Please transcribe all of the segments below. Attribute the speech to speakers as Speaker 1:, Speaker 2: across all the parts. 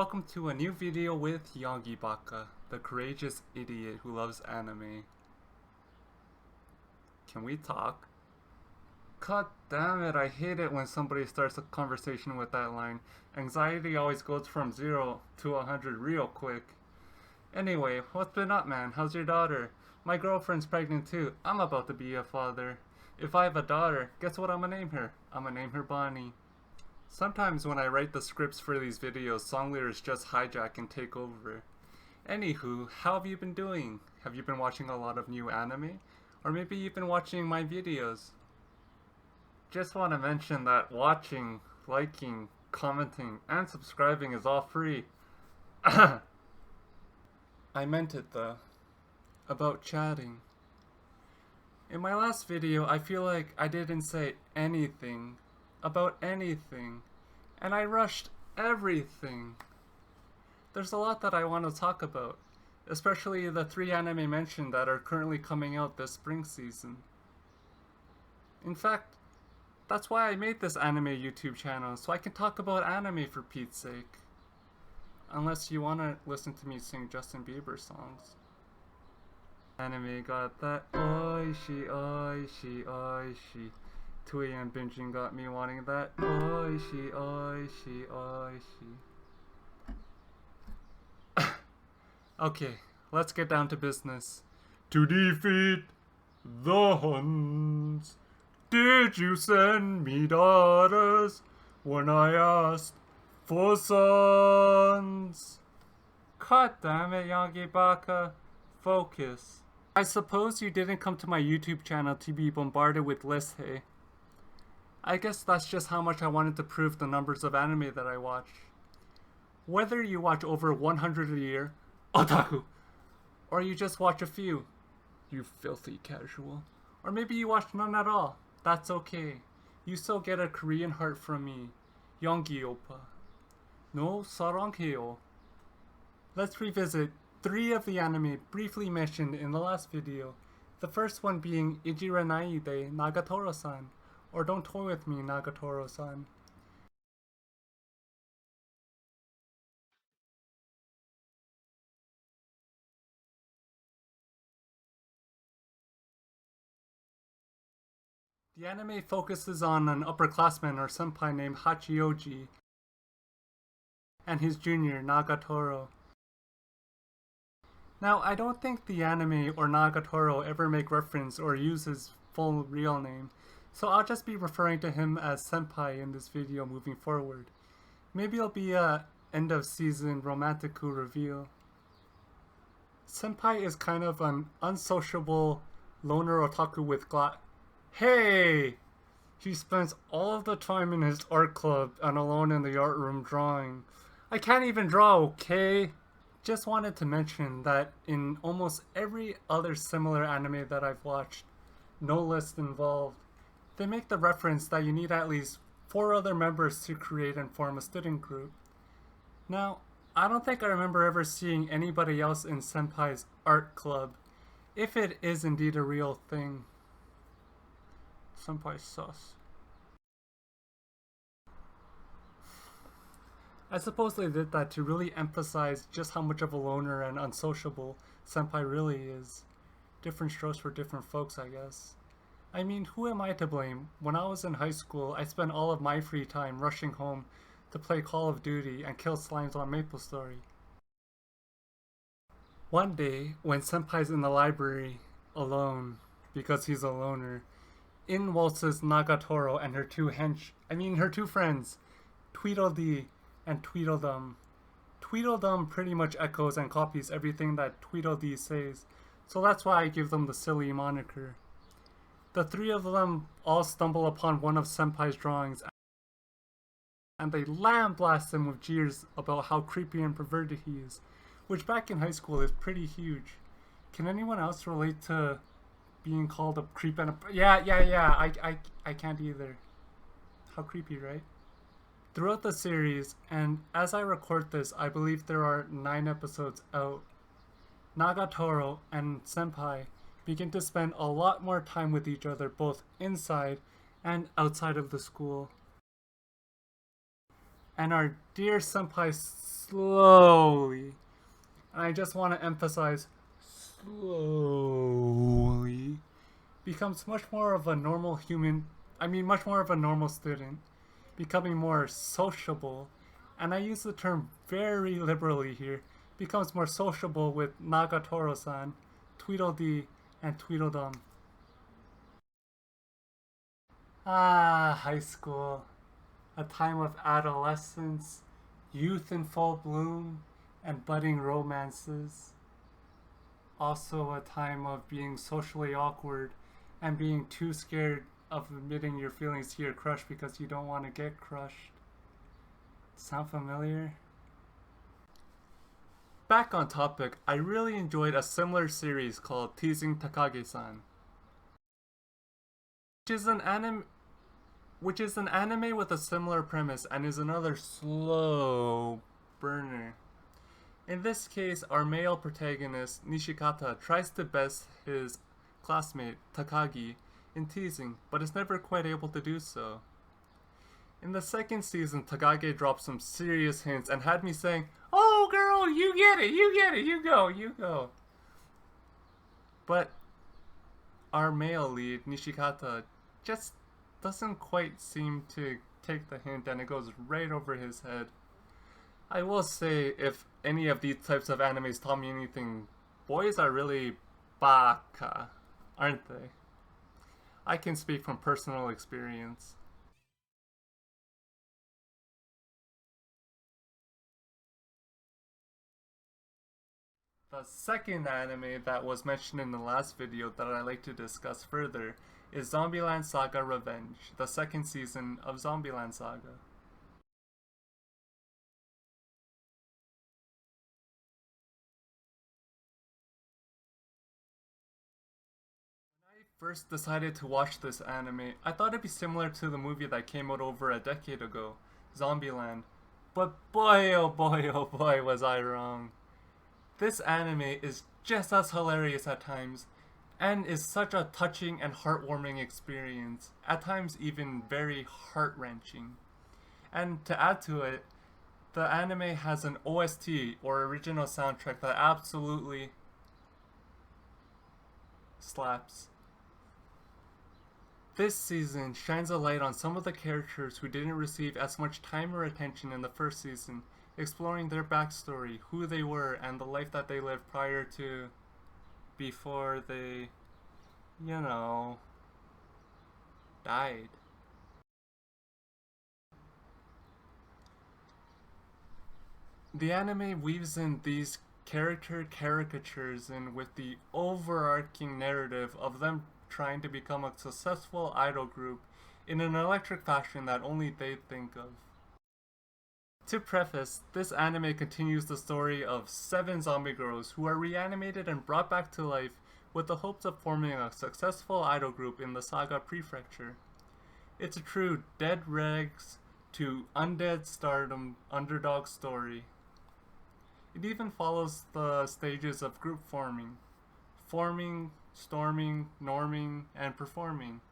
Speaker 1: welcome to a new video with Yonggi-baka, the courageous idiot who loves anime. Can we talk? God damn it, I hate it when somebody starts a conversation with that line. Anxiety always goes from 0 to 100 real quick. Anyway, what's been up, man? How's your daughter? My girlfriend's pregnant too. I'm about to be a father. If I have a daughter, guess what I'm gonna name her? I'm gonna name her Bonnie. Sometimes when I write the scripts for these videos, song lyrics just hijack and take over. Anywho, how have you been doing? Have you been watching a lot of new anime? Or maybe you've been watching my videos? Just want to mention that watching, liking, commenting, and subscribing is all free. I meant it though. About chatting. In my last video, I feel like I didn't say anything about anything, and I rushed everything. There's a lot that I want to talk about, especially the 3 anime mentioned that are currently coming out this spring season. In fact, that's why I made this anime YouTube channel, so I can talk about anime for Pete's sake. Unless you want to listen to me sing Justin Bieber songs. Anime got that oishi, oishi, oishi. 2 AM binging got me wanting that oishi, oishi, oishi. Okay, let's get down to business. To defeat the Huns, did you send me daughters when I asked for sons? God damn it, Yonggi-baka. Focus. I suppose you didn't come to my YouTube channel to be bombarded with lists, hey? I guess that's just how much I wanted to prove the numbers of anime that I watch. Whether you watch over 100 a year, otaku, or you just watch a few, you filthy casual, or maybe you watch none at all, that's okay. You still get a Korean heart from me, Yonggi-oppa. No sarangheyo. Let's revisit 3 of the anime briefly mentioned in the last video, the first one being Ijiranai de Nakatoro Son, or Don't Toy With Me, Nakatoro Son. The anime focuses on an upperclassman or senpai named Hachioji and his junior, Nagatoro. Now, I don't think the anime or Nagatoro ever make reference or use his full real name, so I'll just be referring to him as Senpai in this video moving forward. Maybe it'll be a end of season romantiku reveal. Senpai is kind of an unsociable loner otaku with Hey! He spends all of the time in his art club and alone in the art room drawing. I can't even draw, okay? Just wanted to mention that in almost every other similar anime that I've watched, no list involved, they make the reference that you need at least 4 other members to create and form a student group. Now, I don't think I remember ever seeing anybody else in Senpai's art club, if it is indeed a real thing. Senpai sus. I suppose they did that to really emphasize just how much of a loner and unsociable Senpai really is. Different strokes for different folks, I guess. I mean, who am I to blame? When I was in high school, I spent all of my free time rushing home to play Call of Duty and kill slimes on MapleStory. One day, when Senpai's in the library, alone, because he's a loner, in waltzes Nagatoro and her 2 friends, Tweedledee and Tweedledum. Tweedledum pretty much echoes and copies everything that Tweedledee says, so that's why I give them the silly moniker. The 3 of them all stumble upon one of Senpai's drawings and they lambaste him with jeers about how creepy and perverted he is, which back in high school is pretty huge. Can anyone else relate to being called a creep and a... Yeah, I can't either. How creepy, right? Throughout the series, and as I record this, I believe there are 9 episodes out, Nagatoro and Senpai begin to spend a lot more time with each other both inside and outside of the school. and our dear senpai slowly, and I just want to emphasize slowly, becomes much more of a normal human, much more of a normal student, becoming more sociable, and I use the term very liberally here, becomes more sociable with Nakatoro Son, Tweedledee, and Tweedledum. Ah, high school. A time of adolescence, youth in full bloom, and budding romances. Also a time of being socially awkward and being too scared of admitting your feelings to your crush because you don't want to get crushed. Sound familiar? Back on topic, I really enjoyed a similar series called Teasing Takagi-san, which is an anime with a similar premise and is another slow burner. In this case, our male protagonist, Nishikata, tries to best his classmate, Takagi, in teasing, but is never quite able to do so. In the second season, Takagi dropped some serious hints and had me saying, "Oh girl, you get it, you go. But our male lead, Nishikata, just doesn't quite seem to take the hint and it goes right over his head. I will say, if any of these types of animes taught me anything, boys are really baka, aren't they? I can speak from personal experience. The second anime that was mentioned in the last video that I'd like to discuss further is Zombieland Saga Revenge, the second season of Zombieland Saga. When I first decided to watch this anime, I thought it'd be similar to the movie that came out over a decade ago, Zombieland. But boy oh boy oh boy was I wrong. This anime is just as hilarious at times, and is such a touching and heartwarming experience, at times even very heart-wrenching. And to add to it, the anime has an OST, or original soundtrack, that absolutely slaps. This season shines a light on some of the characters who didn't receive as much time or attention in the first season, exploring their backstory, who they were, and the life that they lived prior to, before they, died. The anime weaves in these character caricatures in with the overarching narrative of them trying to become a successful idol group in an electric fashion that only they think of. To preface, this anime continues the story of 7 zombie girls who are reanimated and brought back to life with the hopes of forming a successful idol group in the Saga prefecture. It's a true dead rags to undead stardom underdog story. It even follows the stages of group forming, storming, norming, and performing.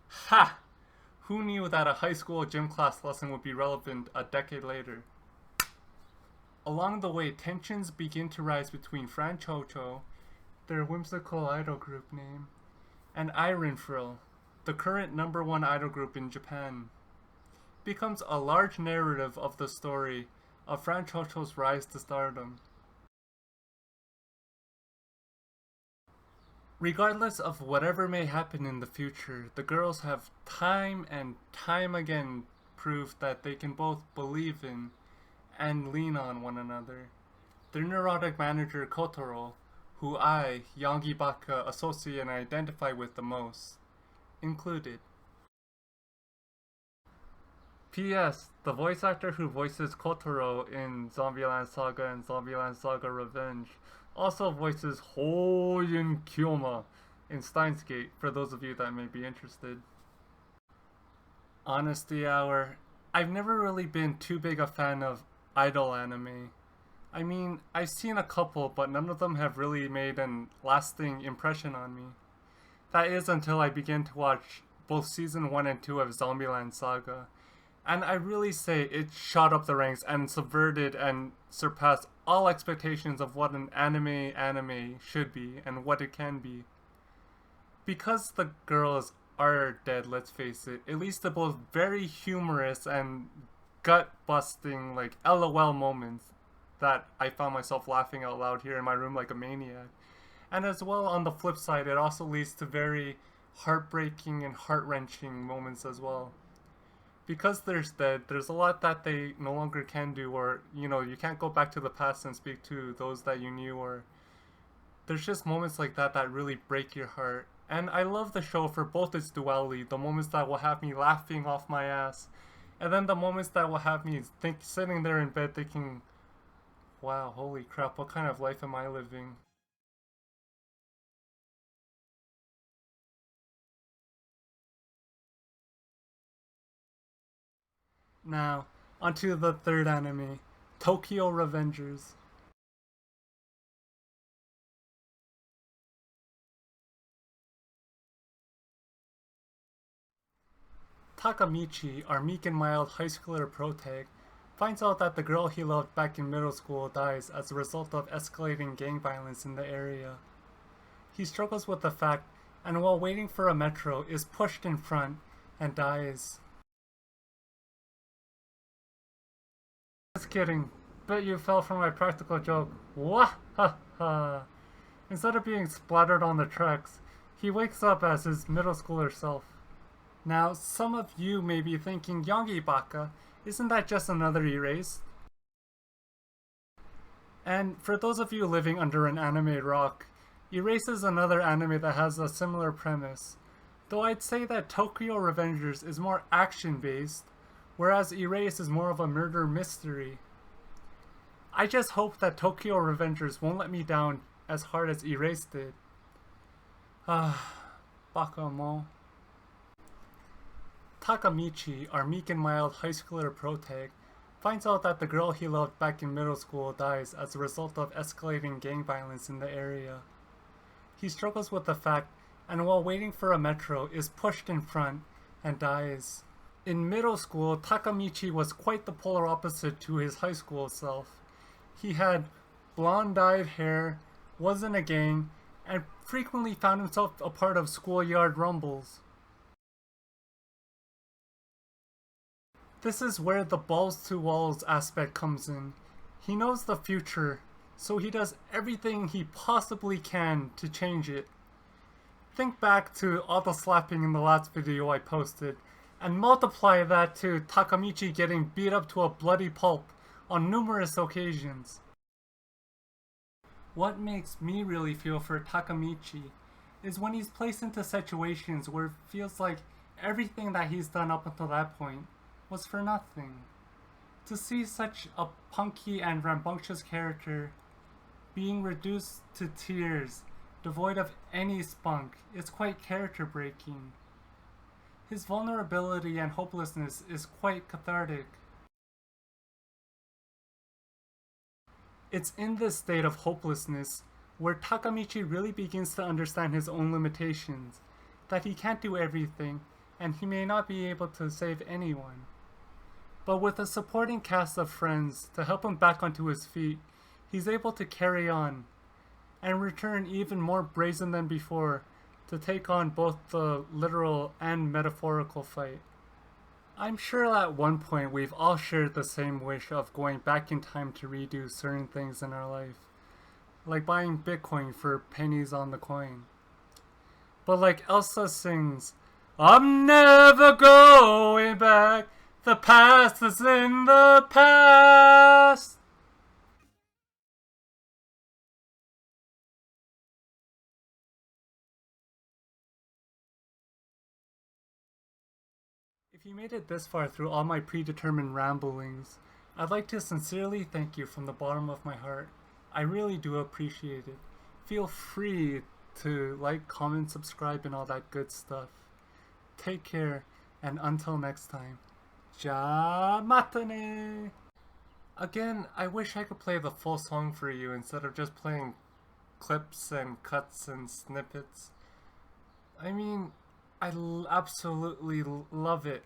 Speaker 1: Ha! Who knew that a high school gym class lesson would be relevant a decade later? Along the way, tensions begin to rise between Fran Chocho, their whimsical idol group name, and Iron Frill, the current #1 idol group in Japan. It becomes a large narrative of the story of Fran Chocho's rise to stardom. Regardless of whatever may happen in the future, the girls have time and time again proved that they can both believe in and lean on one another. Their neurotic manager Kotaro, who I, Yonggi-baka, associate and identify with the most, included. P.S. The voice actor who voices Kotaro in Zombieland Saga and Zombieland Saga Revenge also voices Hoyin Kyoma in Steins Gate, for those of you that may be interested. Honesty hour. I've never really been too big a fan of idol anime. I've seen a couple, but none of them have really made an lasting impression on me. That is until I began to watch both season 1 and 2 of Zombieland Saga, And I really say it shot up the ranks and subverted and surpassed all expectations of what an anime should be and what it can be. Because the girls are dead, let's face it, it leads to both very humorous and gut busting, like LOL moments that I found myself laughing out loud here in my room like a maniac. And as well, on the flip side, it also leads to very heartbreaking and heart wrenching moments as well. Because there's dead, there's a lot that they no longer can do, or you can't go back to the past and speak to those that you knew, or there's just moments like that that really break your heart. And I love the show for both its duality, the moments that will have me laughing off my ass, and then the moments that will have me sitting there in bed thinking, wow, holy crap, what kind of life am I living? Now, onto the third anime, Tokyo Revengers. Takamichi, our meek and mild high schooler protag, finds out that the girl he loved back in middle school dies as a result of escalating gang violence in the area. He struggles with the fact, and while waiting for a metro, is pushed in front and dies. Just kidding. Bet you fell for my practical joke. Wah ha ha. Instead of being splattered on the tracks, he wakes up as his middle schooler self. Now, some of you may be thinking, Yonggi-baka, isn't that just another erase? And for those of you living under an anime rock, Erase is another anime that has a similar premise, though I'd say that Tokyo Revengers is more action-based, whereas Erase is more of a murder mystery. I just hope that Tokyo Revengers won't let me down as hard as Erase did. Ah, Bakamo. Takamichi, our meek and mild high schooler protag, finds out that the girl he loved back in middle school dies as a result of escalating gang violence in the area. He struggles with the fact, and while waiting for a metro, is pushed in front and dies. In middle school, Takamichi was quite the polar opposite to his high school self. He had blonde-dyed hair, was in a gang, and frequently found himself a part of schoolyard rumbles. This is where the balls to walls aspect comes in. He knows the future, so he does everything he possibly can to change it. Think back to all the slapping in the last video I posted, and multiply that to Takamichi getting beat up to a bloody pulp on numerous occasions. What makes me really feel for Takamichi is when he's placed into situations where it feels like everything that he's done up until that point was for nothing. To see such a punky and rambunctious character being reduced to tears, devoid of any spunk, is quite character breaking. His vulnerability and hopelessness is quite cathartic. It's in this state of hopelessness where Takamichi really begins to understand his own limitations, that he can't do everything, and he may not be able to save anyone. But with a supporting cast of friends to help him back onto his feet, he's able to carry on, and return even more brazen than before to take on both the literal and metaphorical fight. I'm sure at one point we've all shared the same wish of going back in time to redo certain things in our life, like buying Bitcoin for pennies on the coin. But like Elsa sings, I'm never going back, the past is in the past. If you made it this far through all my predetermined ramblings, I'd like to sincerely thank you from the bottom of my heart. I really do appreciate it. Feel free to like, comment, subscribe, and all that good stuff. Take care, and until next time, ja matane! Again, I wish I could play the full song for you instead of just playing clips and cuts and snippets. I mean, I absolutely love it